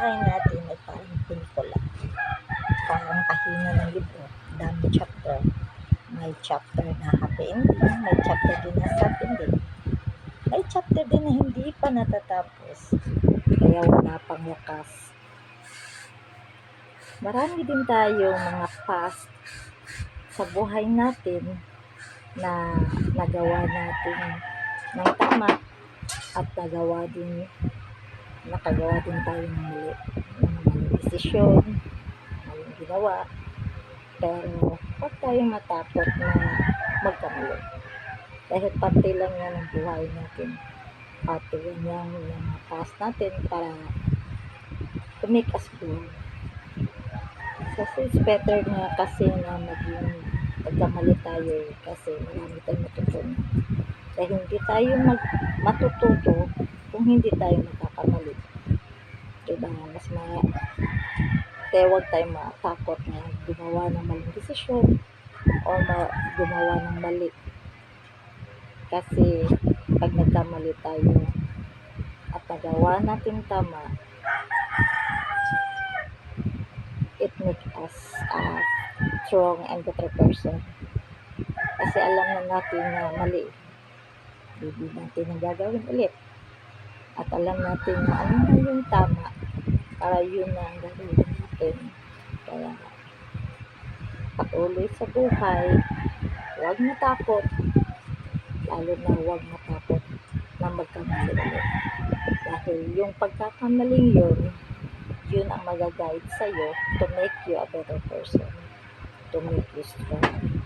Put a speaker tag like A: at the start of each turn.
A: buhay natin ay parang pelikula. Parang pahina ng libro. Dami chapter. May chapter na happy ending, may chapter din na sad ending. May chapter din na hindi pa natatapos. Kaya wala pang wakas. Marami din tayong mga past sa buhay natin na nagawa natin ng tama at nakagawa din tayo ng mali, ng maling desisyon, maling ginawa. Pero huwag tayong matakot na magkamali. Dahil parte lang yan ng buhay natin. Parte yan yung mga past natin para to make us grow. Kasi it's better na kasi na maging magkamali tayo kasi marami tayong matutunan. Dahil hindi tayo matututo kung hindi tayo magkakamali. Diba? Kaya huwag tayong matakot na gumawa ng maling desisyon o gumawa ng mali. Kasi pag nagkamali tayo at nagawa natin tama, it makes us a strong and better person. Kasi alam na natin na mali. Hindi natin ang gagawin ulit. At alam natin na ano na yung tama para yun na ang gagawin natin. Kaya patuloy sa buhay, huwag matakot. Lalo na huwag matakot na magkamali ulit. Dahil yung pagkakamaling yun ang mag-guide sa'yo to make you a better person, to make you strong.